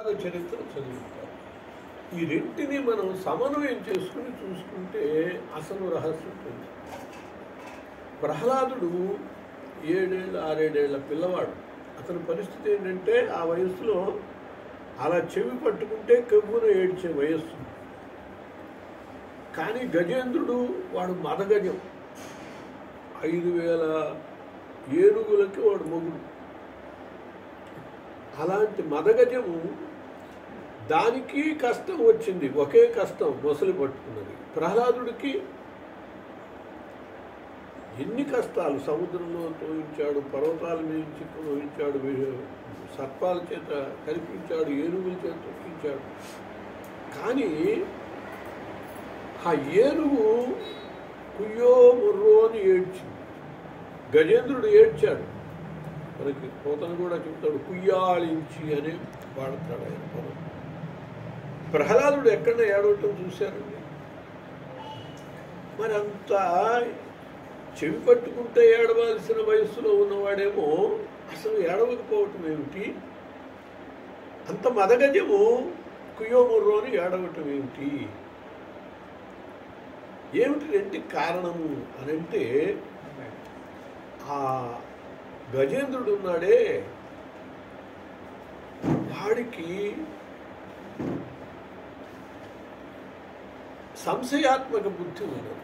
చరిత్ర చదువుతారు. ఈ రెంటిని మనం సమన్వయం చేసుకుని చూసుకుంటే అసలు రహస్యం ఉంది. ప్రహ్లాదుడు 6 ఏళ్ల పిల్లవాడు. అతని పరిస్థితి ఏంటంటే ఆ వయస్సులో అలా చెవి పట్టుకుంటే కవ్వున ఏడ్చే వయస్సు. కానీ గజేంద్రుడు వాడు మదగజం, 5000 ఏనుగులకి వాడు మొగుడు. అలాంటి మదగజము దానికి కష్టం వచ్చింది, ఒకే కష్టం మొసలి పట్టుకున్నది. ప్రహ్లాదుడికి ఎన్ని కష్టాలు, సముద్రంలో తోయించాడు, పర్వతాల నుంచి తోయించాడు, సర్పాల చేత కల్పించాడు, ఏనుగుల చేత తొక్కించాడు. కానీ ఆ ఏనుగు కుయ్యో ముర్రో అని ఏడ్చింది. గజేంద్రుడు ఏడ్చాడు. మనకి పోతను కూడా చెప్తాడు, కుయ్యాళించి అని వాడతాడు ఆయన పదం. ప్రహ్లాదుడు ఎక్కడ ఏడవటం చూశారండి. మరి అంత చెవి పట్టుకుంటే ఏడవలసిన వయస్సులో ఉన్నవాడేమో అసలు ఏడవకపోవటం ఏమిటి, అంత మదగజము కుయ్యోముర్రోని ఏడవటం ఏమిటి, ఏమిటి రెంటి కారణము అని అంటే, ఆ గజేంద్రుడు ఉన్నాడే వాడికి సంశయాత్మక బుద్ధి ఉన్నది.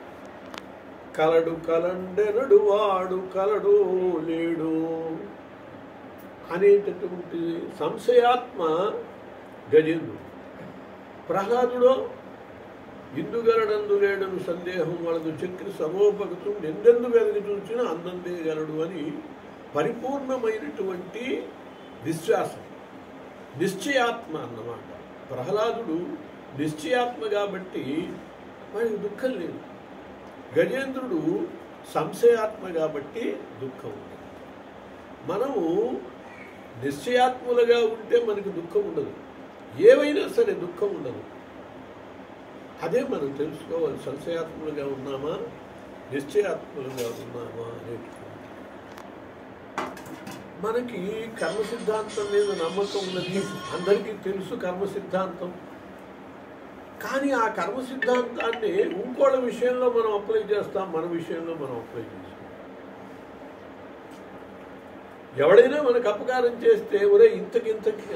కలడు కలండెనడు వాడు కలడు లేడు అనేటటువంటి సంశయాత్మ గజేంద్రుడు. ప్రహ్లాదుడు ఇందుగలడందు లేడను సందేహం వాళ్ళదు చక్రి సమోపగతం ఎందెందు వెదకి చూసినా అందందే గలడు అని పరిపూర్ణమైనటువంటి విశ్వాసం, నిశ్చయాత్మ అన్నమాట. ప్రహ్లాదుడు నిశ్చయాత్మ కాబట్టి వాడికి దుఃఖం లేదు. గజేంద్రుడు సంశయాత్మ కాబట్టి దుఃఖం ఉంది. మనము నిశ్చయాత్ములుగా ఉంటే మనకి దుఃఖం ఉండదు, ఏవైనా సరే దుఃఖం ఉండదు. అదే మనం తెలుసుకోవాలి, సంశయాత్ములుగా ఉన్నామా నిశ్చయాత్ములుగా ఉన్నామా అనేటువంటి. మనకి కర్మ సిద్ధాంతం మీద నమ్మకం ఉన్నది, అందరికీ తెలుసు కర్మ సిద్ధాంతం. కానీ ఆ కర్మ సిద్ధాంతాన్ని ఇంకోళ్ళ విషయంలో మనం అప్లై చేస్తాం, మన విషయంలో మనం అప్లై చేస్తాం. ఎవడైనా మనకు అపకారం చేస్తే ఒరే ఇంతకి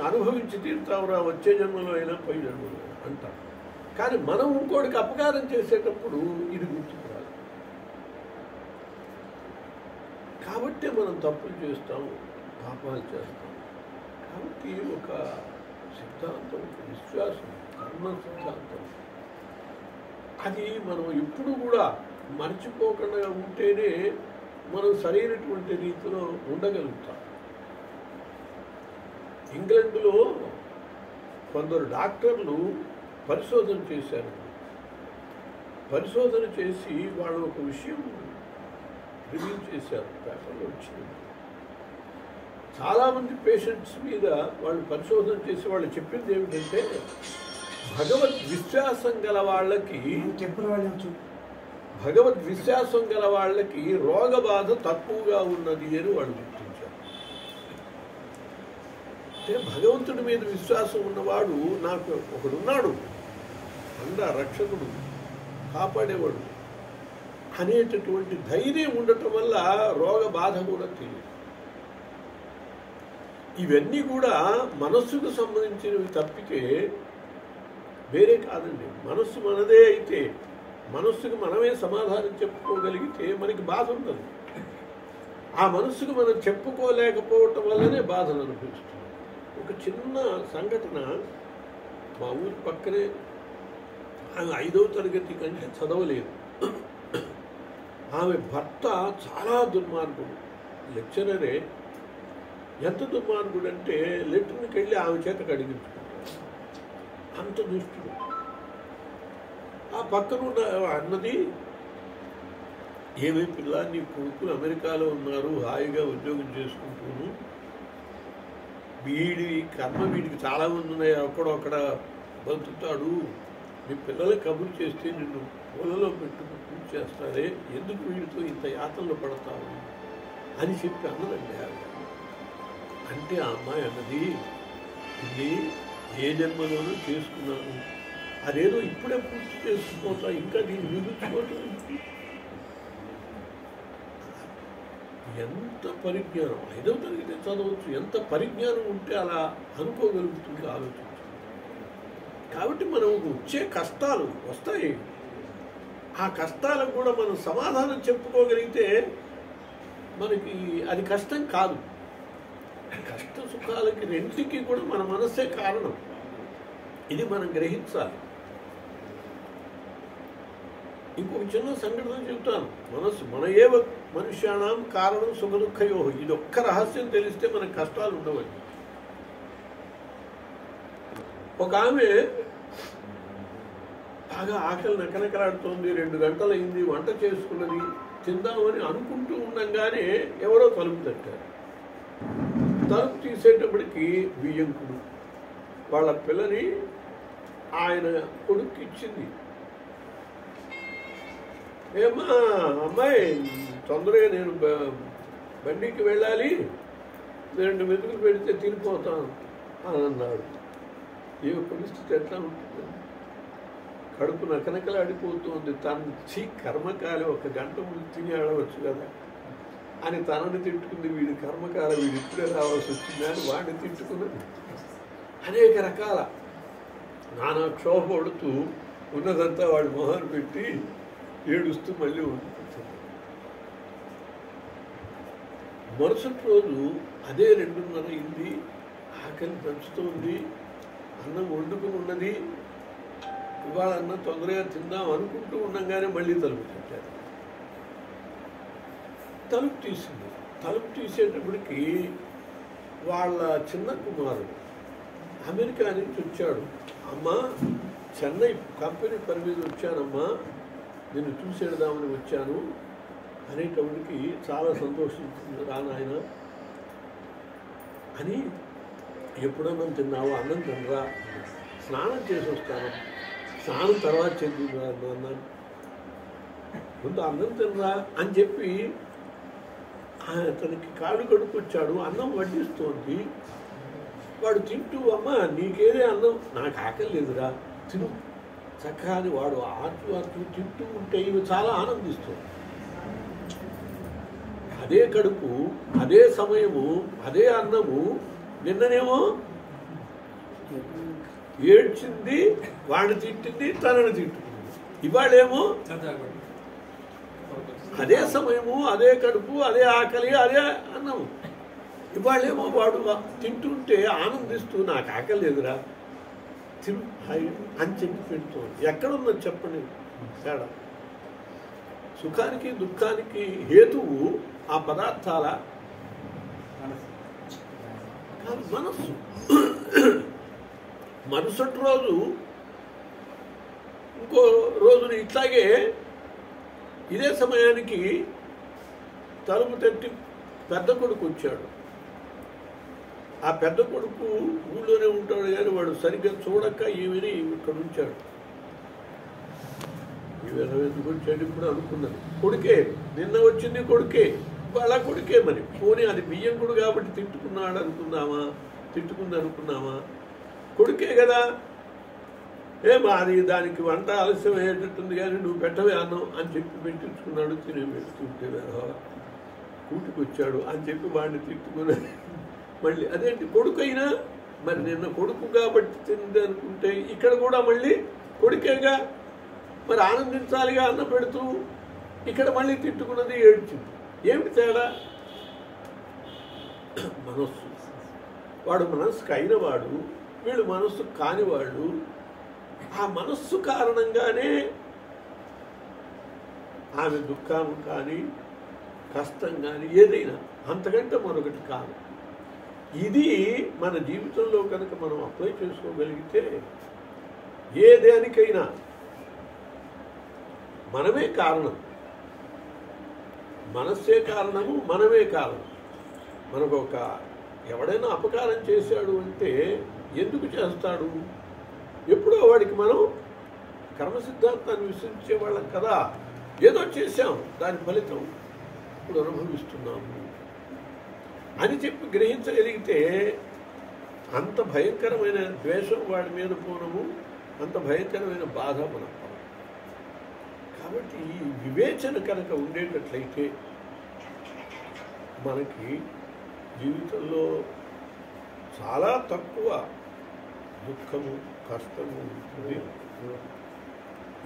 అనుభవించి తీరుతావురా, వచ్చే జన్మలో అయినా పై జన్మలో అంటాం. కానీ మనం ఇంకోటికి అపకారం చేసేటప్పుడు ఇది గుర్తుకురాదు. కాబట్టి మనం తప్పులు చేస్తాం, పాపాలు చేస్తాం. కాబట్టి ఒక సిద్ధాంతం, ఒక విశ్వాసం, కర్మ సిద్ధాంతం, అది మనం ఎప్పుడు కూడా మర్చిపోకుండా ఉంటేనే మనం సరైనటువంటి రీతిలో ఉండగలుగుతాం. ఇంగ్లాండ్లో కొందరు డాక్టర్లు పరిశోధన చేశారు. పరిశోధన చేసి వాళ్ళు ఒక విషయం రివీల్ చేశారు, పేపర్లో వచ్చింది. చాలామంది పేషెంట్స్ మీద వాళ్ళు పరిశోధన చేసి వాళ్ళు చెప్పింది ఏమిటంటే, భగవద్ విశ్వాసం గల వాళ్ళకి రోగ బాధ తక్కువగా ఉన్నది అని వాళ్ళు గుర్తించారు. అంటే భగవంతుడి మీద విశ్వాసం ఉన్నవాడు, నాకు ఒకడున్నాడు రక్షకుడు, కాపాడేవాడు అనేటటువంటి ధైర్యం ఉండటం వల్ల రోగ బాధ కూడా తెలియదు. ఇవన్నీ కూడా మనస్సుకు సంబంధించినవి తప్పితే వేరే కాదండి. మనస్సు మనదే అయితే, మనస్సుకు మనమే సమాధానం చెప్పుకోగలిగితే మనకి బాధ ఉండదు. ఆ మనస్సుకు మనం చెప్పుకోలేకపోవటం వల్లనే బాధను అనిపిస్తుంది. ఒక చిన్న సంఘటన, మా ఊరి పక్కనే ఆమె 5వ తరగతి కంటే చదవలేదు. ఆమె భర్త చాలా దుర్మార్గుడు, లెక్చరరే. ఎంత దుర్మార్గుడు అంటే లెటర్కి వెళ్ళి ఆమె చేత కడిగించుకుంటాడు, అంత దుష్టుడు. ఆ పక్కన అన్నది, ఏమీ పిల్ల, నీ కొడుకులు అమెరికాలో ఉన్నారు, హాయిగా ఉద్యోగం చేసుకుంటూను, వీడికి చాలామంది ఉన్నాయి, అక్కడ బతుకుతాడు, నీ పిల్లలకి కబురు చేస్తే నిన్ను పొలలో పెట్టుకుని పూజ చేస్తారే, ఎందుకు వీడితో ఇంత యాతనలు పడతావు అని చెప్పి అన్నదండి. అంటే ఆ అమ్మాయి అన్నది, ఇది ఏ జన్మలోనూ చేసుకున్నాను, అదేదో ఇప్పుడే పూర్తి చేసుకుపోతా, ఇంకా దీన్ని నిరూపించుకోవటం. ఎంత పరిజ్ఞానం, 5వ తరగతి చదవచ్చు, ఎంత పరిజ్ఞానం ఉంటే అలా అనుకోగలుగుతుంది, ఆలోచించాలి. కాబట్టి మనం వచ్చే కష్టాలు వస్తాయి, ఆ కష్టాలకు కూడా మనం సమాధానం చెప్పుకోగలిగితే మనకి అది కష్టం కాదు. కష్ట సుఖాలకి రెంటికి కూడా మన మనస్సే కారణం, ఇది మనం గ్రహించాలి. ఇంకొక చిన్న సంఘటన చెబుతాను. మనస్సు మన ఏవ మనుష్యాణం కారణం సుఖ దుఃఖయో, ఇది ఒక్క రహస్యం తెలిస్తే మనకు కష్టాలు ఉండవచ్చు. ఒక ఆమె బాగా ఆకలి నకనకలాడుతోంది, 2 గంటలైంది, వంట చేసుకున్నది, తిందామని అనుకుంటూ ఉండగానే ఎవరో తలుపు తట్టారు. తలుపు తీసేటప్పటికి బియ్యంకుడు వాళ్ళ పిల్లని ఆయన కొడుక్కి ఇచ్చింది. ఏమా అమ్మాయి, తొందరగా నేను బండికి వెళ్ళాలి, 2 మెతుకులు పెడితే తినిపోతాను అని అన్నాడు. ఏ పరిస్థితి ఎట్లా ఉంటుంది? కడుపు నకనకలాడిపోతుంది. తను కర్మకాలి, 1 గంట ముందు తిని ఆడవచ్చు కదా అని తనని తిట్టుకుంది. వీడి కర్మకాలం, వీడు ఇప్పుడే రావాల్సి వచ్చింది అని వాడిని తిట్టుకున్నది. అనేక రకాల నానా క్షోభపడుతూ ఉన్నదంతా వాడి మొహాన్ని పెట్టి ఏడుస్తూ మళ్ళీ ఉండిపోతుంది. మరుసటి రోజు అదే 2:30 అయింది, ఆకలి పెంచుతోంది, అన్నం వండుకుని ఉన్నది. ఇవాళ అన్నం తొందరగా తిందాం అనుకుంటూ ఉండగానే మళ్ళీ తలుపు పెట్టారు. తలుపు తీసింది. తలుపు తీసేటప్పటికి వాళ్ళ చిన్న కుమారుడు అమెరికా నుంచి వచ్చాడు. అమ్మా, చెన్నై కంపెనీ పని మీద వచ్చానమ్మా, నిన్ను చూసేద్దామని వచ్చాను అనేటప్పటికి చాలా సంతోషించింది. రానాయన అని, ఎప్పుడన్నం తిన్నావు? అన్నం తినరా, స్నానం చేసి వస్తాను, స్నానం తర్వాత చెందిందా అన్నాను, ముందు అన్నం తినరా అని చెప్పి అతనికి కాళ్ళు కడుక్కొచ్చాడు. అన్నం వడ్డిస్తోంది. వాడు తింటూ, అమ్మ నీకేదే అన్నం, నాకు ఆకలి లేదురా, తిను చక్కగా అని వాడు ఆర్చు తింటూ ఉంటే ఇవి చాలా ఆనందిస్తుంది. అదే కడుపు, అదే సమయము, అదే అన్నము నిన్ననేమో ఏడ్చింది, వాడిని తిట్టింది, తనని తిట్టుకుంది. ఇవాళేమో అదే సమయము, అదే కడుపు, అదే ఆకలి, అదే అన్నము. ఇవాళేమో వాడు తింటుంటే ఆనందిస్తూ నాకు ఆకలి లేదురా తిను అని చెప్పి పెడుతుంది. ఎక్కడున్నది చెప్పండి తేడా? సుఖానికి దుఃఖానికి హేతువు ఆ పదార్థాల మనస్సు. మరుసటి రోజు ఇంకో రోజున ఇట్లాగే ఇదే సమయానికి తలుపు తట్టి పెద్ద కొడుకు వచ్చాడు. ఆ పెద్ద కొడుకు ఊళ్ళోనే ఉంటాడు కానీ వాడు సరిగ్గా చూడక ఈమెని ఇక్కడ ఉంచాడు. ఈవేళ ఎందుకు వచ్చాడు ఇప్పుడు అనుకున్నది. కొడుకే, నిన్న వచ్చింది కొడుకే, వాళ్ళ కొడుకే. మరి పోనీ అది బియ్యంకుడు కాబట్టి తిట్టుకున్నాడు అనుకుందామా, తిట్టుకుంది అనుకున్నామా? కొడుకే కదా. అది దానికి వంట ఆలస్యం అయ్యేటట్టుంది కానీ నువ్వు పెట్టవే అన్నం అని చెప్పి పెట్టించుకున్నాడు. తినే పెడుతుంటే కూటికి వచ్చాడు అని చెప్పి వాడిని తిట్టుకుని మళ్ళీ అదేంటి కొడుకు అయినా మరి నిన్న కొడుకు కాబట్టి తింది అనుకుంటే ఇక్కడ కూడా మళ్ళీ కొడుకేగా, మరి ఆనందించాలిగా అన్నం పెడుతూ. ఇక్కడ మళ్ళీ తిట్టుకున్నది, ఏడ్చింది. ఏమిటి తేడా? మనస్సు. వాడు మనస్సుకు అయిన వాడు, వీళ్ళు మనస్సు కానివాళ్ళు. ఆ మనస్సు కారణంగానే ఆమె దుఃఖం కానీ కష్టం కానీ ఏదైనా, అంతకంటే మరొకటి కాదు. ఇది మన జీవితంలో కనుక మనం అప్లై చేసుకోగలిగితే ఏ దేనికైనా మనమే కారణం, మనస్సే కారణము, మనమే కారణం. మనకు ఎవడైనా అపకారం చేశాడు అంటే ఎందుకు చేస్తాడు? ఎప్పుడో వాడికి మనం కర్మ సిద్ధాంతాన్ని విశ్వసించే వాళ్ళం కదా. ఏదో చేశాం, దాని ఫలితం ఇప్పుడు అనుభవిస్తున్నాము అని చెప్పి గ్రహించగలిగితే అంత భయంకరమైన ద్వేషం వాడి మీద పూనము, అంత భయంకరమైన బాధ మనకు. కాబట్టి ఈ వివేచన కనుక ఉండేటట్లయితే మనకి జీవితంలో చాలా తక్కువ దుఃఖము, కష్టము ఉంటుంది.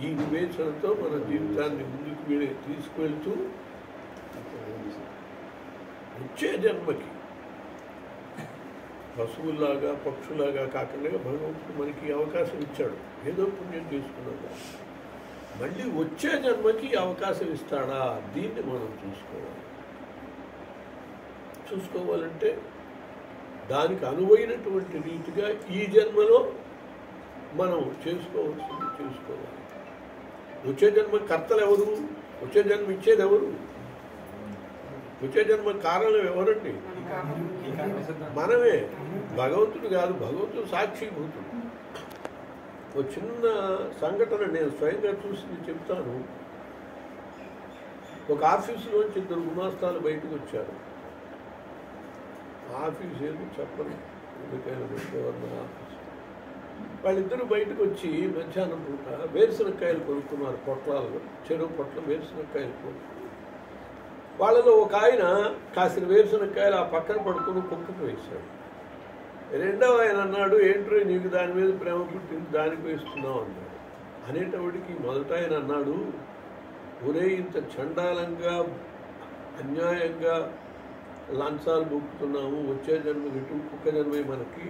ఈ వివేచనతో మన జీవితాన్ని ముందుకు తీసుకువెళ్తూ వచ్చే జన్మకి పశువుల్లాగా పక్షులాగా కాకుండా భగవంతుడు మనకి అవకాశం ఇచ్చాడు. ఏదో పుణ్యం చేసుకున్నాడు, మళ్ళీ వచ్చే జన్మకి అవకాశం ఇస్తాడా? దీన్ని మనం చూసుకోవాలంటే దానికి అనువైనటువంటి రీతిగా ఈ జన్మలో మనం చేసుకోవాలి. వచ్చే జన్మ కర్తలు ఎవరు? వచ్చే జన్మ ఇచ్చేది ఎవరు? వచ్చే జన్మ కారణం ఎవరండి? మనమే. భగవంతుడు కాదు, భగవంతుడు సాక్షిభూతుడు. ఒక చిన్న సంఘటన నేను స్వయంగా చూసి చెప్తాను. ఒక ఆఫీసులోంచి 2 గుమాస్తాలు బయటకు వచ్చారు. ఆఫీస్ ఏదో చెప్పను, ఎందుకైనా పెట్టేవారు ఆఫీస్. వాళ్ళిద్దరూ బయటకు వచ్చి మధ్యాహ్నం పూట వేరుశనక్కాయలు కొనుక్కున్నారు. పొట్లాలు, చెరువు పొట్లం వేరుశనక్కాయలు కొనుక్కున్నారు. వాళ్ళలో ఒక ఆయన కాసిన వేరుశనక్కాయలు ఆ పక్కన పడుకుని కుక్కకు వేశాడు. రెండవ ఆయన అన్నాడు, ఏంట్రో నీకు దాని మీద ప్రేమ పుట్టింది, దానికి వేస్తున్నావు అన్నాడు. అనేటప్పటికి మొదట ఆయన అన్నాడు, ఒరే ఇంత చండాలంగా అన్యాయంగా లంచాలు బొక్కుతున్నాము, వచ్చే జన్మ ఇటు కుక్క జన్మే మనకి,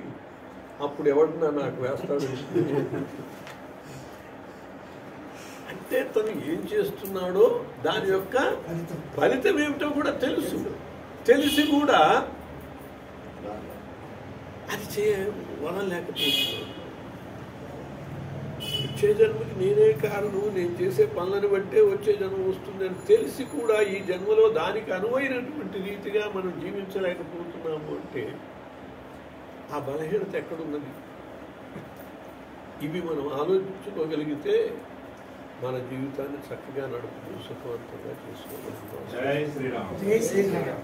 అప్పుడు ఎవడన్నా నాకు వేస్తాడు. అంటే తను ఏం చేస్తున్నాడో దాని యొక్క ఫలితం ఏమిటో కూడా తెలిసి కూడా అది వదలలేకపోతున్నాడు. వచ్చే జన్మకి నేనే కారణం, నేను చేసే పనులను బట్టే వచ్చే జన్మ వస్తుందని తెలిసి కూడా ఈ జన్మలో దానికి అనువైనటువంటి రీతిగా మనం జీవించలేకపోతున్నాము అంటే ఆ బలహీనత ఎక్కడున్నది? ఇవి మనం ఆలోచించుకోగలిగితే మన జీవితాన్ని చక్కగా నడుపుతూ సుఖవంతంగా చేసుకోగలుగుతాం. జై శ్రీరామ్.